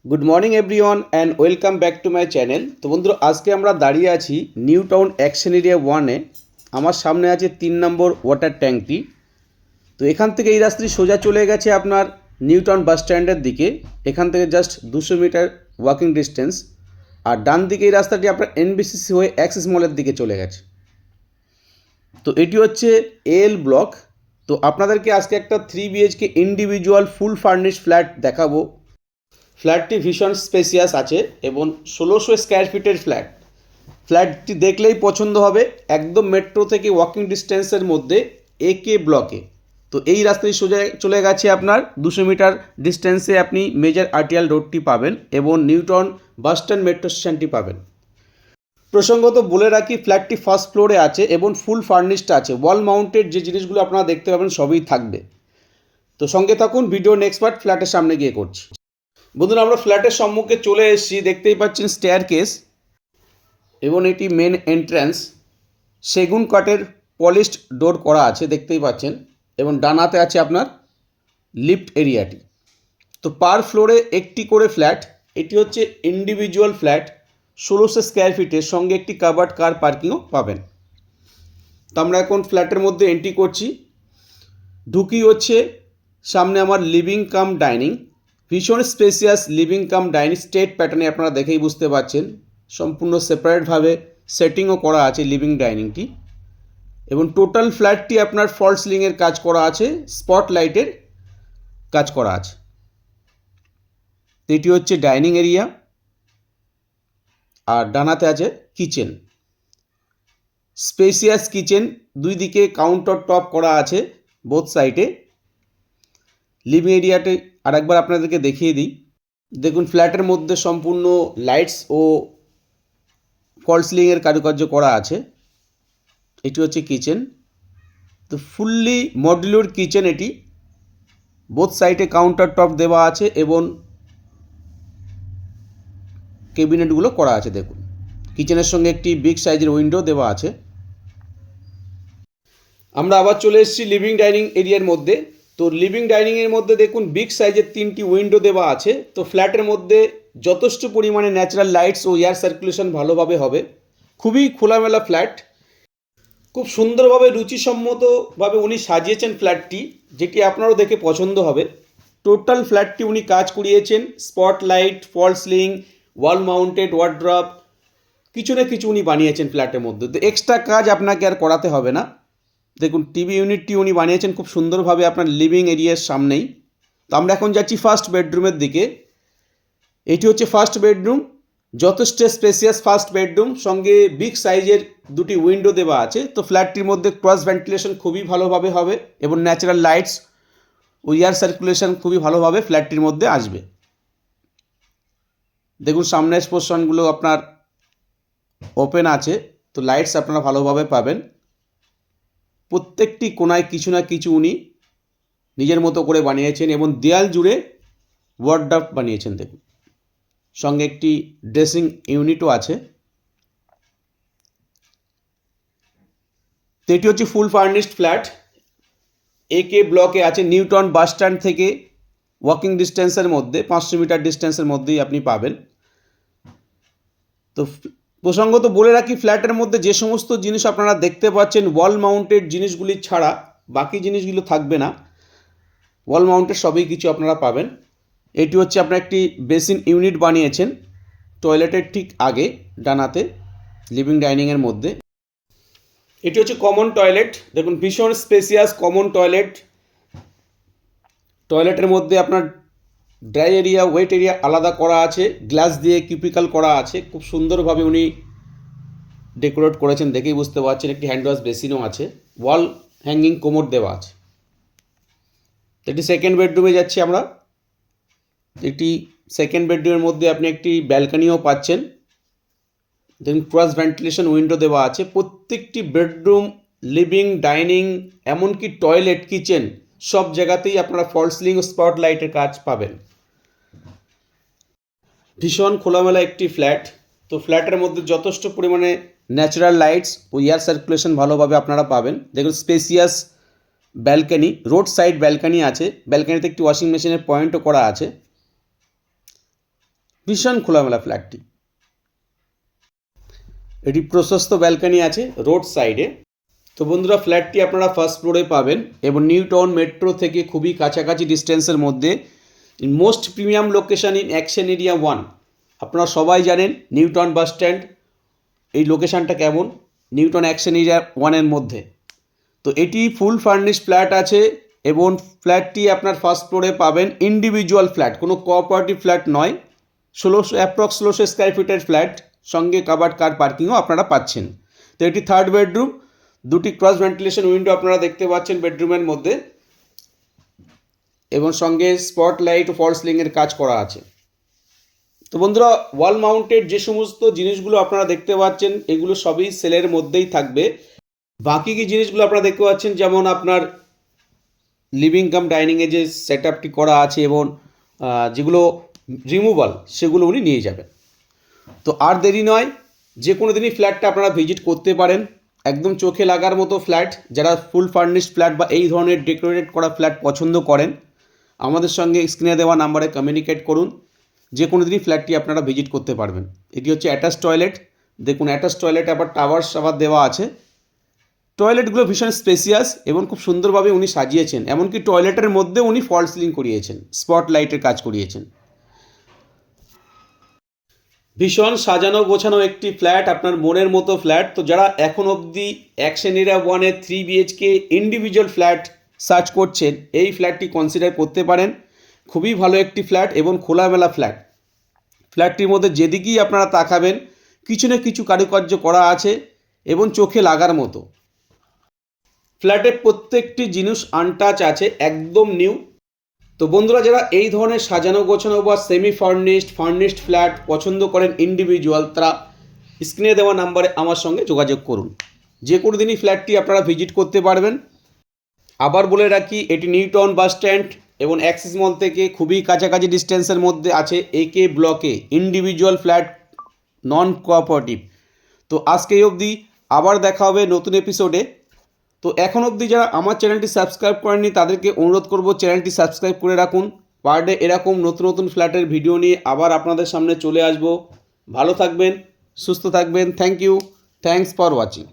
Good morning everyone and welcome back to my channel. তো বন্ধুরা, আজকে আমরা দাঁড়িয়ে আছি নিউ টাউন অ্যাকশন এরিয়া 1-এ। আমার সামনে আছে 3 নম্বর ওয়াটার ট্যাঙ্কটি। তো এখান থেকে এই রাস্তাটি সোজা চলে গেছে আপনার নিউ টাউন বাস স্ট্যান্ডের দিকে। এখান থেকে জাস্ট 200 মিটার ওয়াকিং ডিস্টেন্স। আর ডান দিকে এই রাস্তাটি আপনার এনবিসিসি হয়ে অ্যাক্সিস মলের দিকে চলে গেছে। তো এটি হচ্ছে এল ব্লক। তো আপনাদেরকে আজকে একটা 3 BHK ইন্ডিভিজুয়াল ফুল ফার্নিশ ফ্ল্যাট দেখাবো। ফ্ল্যাটটি ভীষণ স্পেসিয়াস আছে এবং 1600 স্কোয়ার ফিটের ফ্ল্যাট। ফ্ল্যাটটি দেখলেই পছন্দ হবে, একদম মেট্রো থেকে ওয়াকিং ডিস্টেন্সের মধ্যে AK ব্লকে। তো এই রাস্তায় সোজা চলে গেছে আপনার 200 মিটার ডিস্টেন্সে আপনি মেজর আরটিআল রোডটি পাবেন এবং নিউটন বাস স্ট্যান্ড মেট্রো স্টেশনটি পাবেন। প্রসঙ্গত বলে রাখি, ফ্ল্যাটটি ফার্স্ট ফ্লোরে আছে এবং ফুল ফার্নিশড আছে। ওয়াল মাউন্টেড যে জিনিসগুলো আপনারা দেখতে পাবেন সবই থাকবে। তো সঙ্গে থাকুন, ভিডিও নেক্সট পার্ট ফ্ল্যাটের সামনে গিয়ে করছি। বন্ধুরা, আমরা ফ্ল্যাটের সম্মুখে চলে এসেছি। দেখতেই পাচ্ছেন স্টেয়ার কেস এবং এটি মেন এন্ট্রান্স। সেগুন কাঠের পলিশড ডোর করা আছে, দেখতেই পাচ্ছেন। এবং ডানাতে আছে আপনার লিফট এরিয়াটি। তো পার ফ্লোরে একটি করে ফ্ল্যাট। এটি হচ্ছে ইন্ডিভিজুয়াল ফ্ল্যাট, 1600 স্কোয়ার ফিটের সঙ্গে একটি কাভার্ড কার পার্কিংও পাবেন। তো আমরা এখন ফ্ল্যাটের মধ্যে এন্ট্রি করছি। ঢুকি হচ্ছে সামনে আমার লিভিং কাম ডাইনিং। ভীষণ spacious living cum dining, state প্যাটার্নে আপনারা দেখেই বুঝতে পারছেন। সম্পূর্ণ সেপারেটভাবে সেটিংও করা আছে লিভিং ডাইনিংটি। এবং টোটাল ফ্ল্যাটটি আপনার ফল সিলিংয়ের কাজ করা আছে, স্পট লাইটের কাজ করা আছে। এটি হচ্ছে ডাইনিং এরিয়া আর ডানাতে আছে কিচেন। স্পেসিয়াস কিচেন, দুই দিকে কাউন্টার টপ করা আছে বোথ সাইডে। লিভিং এরিয়াতে আরেকবার আপনাদেরকে দেখিয়ে দিই। দেখুন, ফ্ল্যাটের মধ্যে সম্পূর্ণ লাইটস ও ফল সিলিংয়ের কারুকার্য করা আছে। এটি হচ্ছে কিচেন। তো ফুললি মডুলার কিচেন এটি। বোথ সাইডে কাউন্টার টপ দেওয়া আছে এবং ক্যাবিনেটগুলো করা আছে। দেখুন, কিচেনের সঙ্গে একটি বিগ সাইজের উইন্ডো দেওয়া আছে। আমরা আবার চলে এসেছি লিভিং ডাইনিং এরিয়ার মধ্যে। তো লিভিং ডাইনিংয়ের মধ্যে দেখুন বিগ সাইজের 3টি উইন্ডো দেওয়া আছে। তো ফ্ল্যাটের মধ্যে যথেষ্ট পরিমাণে ন্যাচারাল লাইটস ও এয়ার সার্কুলেশন ভালোভাবে হবে। খুবই খোলামেলা ফ্ল্যাট। খুব সুন্দরভাবে রুচিসম্মতভাবে উনি সাজিয়েছেন ফ্ল্যাটটি, যেটি আপনারও দেখে পছন্দ হবে। টোটাল ফ্ল্যাটটি উনি কাজ করিয়েছেন, স্পট লাইট, ফল সিলিং, ওয়াল মাউন্টেড ওয়ার্ড্রপ, কিছু না কিছু উনি বানিয়েছেন ফ্ল্যাটের মধ্যে। তো এক্সট্রা কাজ আপনাকে আর করাতে হবে না। দেখুন, টিভি ইউনিটটি উনি বানিয়েছেন খুব সুন্দরভাবে আপনার লিভিং এরিয়ার সামনেই। তো আমরা এখন যাচ্ছি ফার্স্ট বেডরুমের দিকে। এটি হচ্ছে ফার্স্ট বেডরুম। যথেষ্ট স্পেসিয়াস ফার্স্ট বেডরুম, সঙ্গে বিগ সাইজের 2টি উইন্ডো দেওয়া আছে। তো ফ্ল্যাটটির মধ্যে ক্রস ভেন্টিলেশন খুবই ভালোভাবে হবে এবং ন্যাচারাল লাইটস ও এয়ার সার্কুলেশন খুবই ভালোভাবে ফ্ল্যাটটির মধ্যে আসবে। দেখুন, সামনের পোর্শনগুলো আপনার ওপেন আছে, তো লাইটস আপনারা ভালোভাবে পাবেন। প্রত্যেকটি কোনায় কিছু না কিছু উনি নিজের মতো করে বানিয়েছেন এবং দেয়াল জুড়ে ওয়ার্ডরোব বানিয়েছেন। দেখুন, সঙ্গে একটি ড্রেসিং ইউনিটও আছে। তো এটি হচ্ছে ফুল ফার্নিশড ফ্ল্যাট। AK ব্লকে আছে, নিউটন বাস স্ট্যান্ড থেকে ওয়াকিং ডিস্টেন্সের মধ্যে 500 মিটার ডিস্টেন্সের মধ্যেই আপনি পাবেন। তো প্রসঙ্গত বলে রাখি, ফ্ল্যাটের মধ্যে যে সমস্ত জিনিস আপনারা দেখতে পাচ্ছেন ওয়াল মাউন্টেড জিনিসগুলি ছাড়া বাকি জিনিসগুলো থাকবে না। ওয়াল মাউন্টেড সবই কিছু আপনারা পাবেন। এটি হচ্ছে আপনার একটি বেসিন ইউনিট বানিয়েছেন টয়লেটের ঠিক আগে ডানাতে লিভিং ডাইনিংয়ের মধ্যে। এটি হচ্ছে কমন টয়লেট। দেখুন, ভীষণ স্পেসিয়াস কমন টয়লেট। টয়লেটের মধ্যে আপনার ড্রাই এরিয়া, ওয়েট এরিয়া আলাদা করা আছে, গ্লাস দিয়ে কিউপিক্যাল করা আছে। খুব সুন্দরভাবে উনি ডেকোরেট করেছেন, দেখেই বুঝতে পারছেন। একটি হ্যান্ড ওয়াশ বেসিনও আছে, ওয়াল হ্যাঙ্গিং কোমোড দেওয়া আছে। এটি সেকেন্ড বেডরুমে যাচ্ছি আমরা। এটি সেকেন্ড বেডরুমের মধ্যে আপনি একটি ব্যালকনিও পাচ্ছেন। দেখুন, ক্রস ভেন্টিলেশন উইন্ডো দেওয়া আছে। প্রত্যেকটি বেডরুম, লিভিং, ডাইনিং, এমনকি টয়লেট, কিচেন সব জায়গাতেই আপনারা ফল সিলিং ও স্পট লাইটের কাজ পাবেন। ভীষণ খোলামেলা একটি ফ্ল্যাট। তো ফ্ল্যাটের মধ্যে যথেষ্ট পরিমাণে ন্যাচারাল লাইটস ও এয়ার সার্কুলেশন ভালোভাবে আপনারা পাবেন। দেখুন, spacious balcony, road side balcony আছে। ব্যালকনিতে একটি ওয়াশিং মেশিনের পয়েন্টও করা আছে। ভীষণ খোলামেলা ফ্ল্যাটটি। এটি প্রশস্ত ব্যালকনি আছে রোড সাইডে। তো বন্ধুরা, ফ্ল্যাটটি আপনারা ফার্স্ট ফ্লোরে পাবেন এবং নিউ টাউন মেট্রো থেকে খুবই কাছাকাছি ডিস্টেন্সের মধ্যে, most premium location in action area 1। আপনারা সবাই জানেন নিউ টাউন বাস স্ট্যান্ড এই লোকেশানটা কেমন, নিউ টাউন অ্যাকশন এরিয়া 1-এর মধ্যে। তো এটি ফুল ফার্নিশড ফ্ল্যাট আছে এবং ফ্ল্যাটটি আপনার ফার্স্ট ফ্লোরে পাবেন ইন্ডিভিজুয়াল ফ্ল্যাট, কোনো কোঅপারেটিভ ফ্ল্যাট নয়। 1600 স্কোয়ার ফিটের ফ্ল্যাট, সঙ্গে কাভার্ড কার পার্কিংও আপনারা পাচ্ছেন। তো এটি থার্ড বেডরুম, দুটি ক্রস ভেন্টিলেশন উইন্ডো আপনারা দেখতে পাচ্ছেন বেডরুমের মধ্যে, এবং সঙ্গে স্পট লাইট ও ফল সিলিংয়ের কাজ করা আছে। তো বন্ধুরা, ওয়াল মাউন্টেড যে সমস্ত জিনিসগুলো আপনারা দেখতে পাচ্ছেন এগুলো সবই সেলের মধ্যেই থাকবে। বাকি কি জিনিসগুলো আপনারা দেখতে পাচ্ছেন, যেমন আপনার লিভিং কাম ডাইনিংয়ে যে সেট আপটি করা আছে এবং যেগুলো রিমুভাল সেগুলো উনি নিয়ে যাবেন। তো আর দেরি নয়, যে কোনো দিনই ফ্ল্যাটটা আপনারা ভিজিট করতে পারেন। একদম চোখে লাগার মতো ফ্ল্যাট। যারা ফুল ফার্নিশড ফ্ল্যাট বা এই ধরনের ডেকোরেটেড করা ফ্ল্যাট পছন্দ করেন, আমাদের সঙ্গে স্ক্রিনে দেওয়া নাম্বারে কমিউনিকেট করুন। যে কোনো দিনই ফ্ল্যাটটি আপনারা ভিজিট করতে পারবেন। এটি হচ্ছে অ্যাটাচ টয়লেট। দেখুন, অ্যাটাচ টয়লেট আবার টাওয়ার্স আবার দেওয়া আছে। টয়লেটগুলো ভীষণ স্পেসিয়াস এবং খুব সুন্দরভাবে উনি সাজিয়েছেন। এমনকি টয়লেটের মধ্যে উনি ফল সিলিং করিয়েছেন, স্পট লাইটের কাজ করিয়েছেন। ভীষণ সাজানো গোছানো একটি ফ্ল্যাট, আপনার মনের মতো ফ্ল্যাট। তো যারা এখন অবধি অ্যাকশন এরিয়া 1-এ 3 BHK ইন্ডিভিজুয়াল ফ্ল্যাট সার্চ করছেন, এই ফ্ল্যাটটি কনসিডার করতে পারেন। খুবই ভালো একটি ফ্ল্যাট এবং খোলামেলা ফ্ল্যাট। ফ্ল্যাটটির মধ্যে যেদিকেই আপনারা তাকাবেন কিছু না কিছু কারুকার্য করা আছে এবং চোখে লাগার মতো। ফ্ল্যাটের প্রত্যেকটি জিনিস আনটাচ আছে, একদম নিউ। তো বন্ধুরা, যারা এই ধরনের সাজানো গোছানো বা সেমি ফার্নিশড ফ্ল্যাট পছন্দ করেন ইন্ডিভিজুয়াল, তারা স্ক্রিনে দেওয়া নাম্বারে আমার সঙ্গে যোগাযোগ করুন। যে কোনো দিনই ফ্ল্যাটটি আপনারা ভিজিট করতে পারবেন। আবার বলে রাখি, এটি নিউ টাউন বাস স্ট্যান্ড এবং অ্যাক্সিস মল থেকে খুবই কাছাকাছি ডিস্টেন্সের মধ্যে আছে। AK ব্লকে ইন্ডিভিজুয়াল ফ্ল্যাট, নন কোঅপারেটিভ। তো আজকে এই অবধি, আবার দেখা হবে নতুন এপিসোডে। তো এখন অবধি যারা আমার চ্যানেলটি সাবস্ক্রাইব করেননি তাদেরকে অনুরোধ করব চ্যানেলটি সাবস্ক্রাইব করে রাখুন। পার ডে এরকম নতুন নতুন ফ্ল্যাটের ভিডিও নিয়ে আবার আপনাদের সামনে চলে আসব। ভালো থাকবেন, সুস্থ থাকবেন। Thank you, thanks for watching.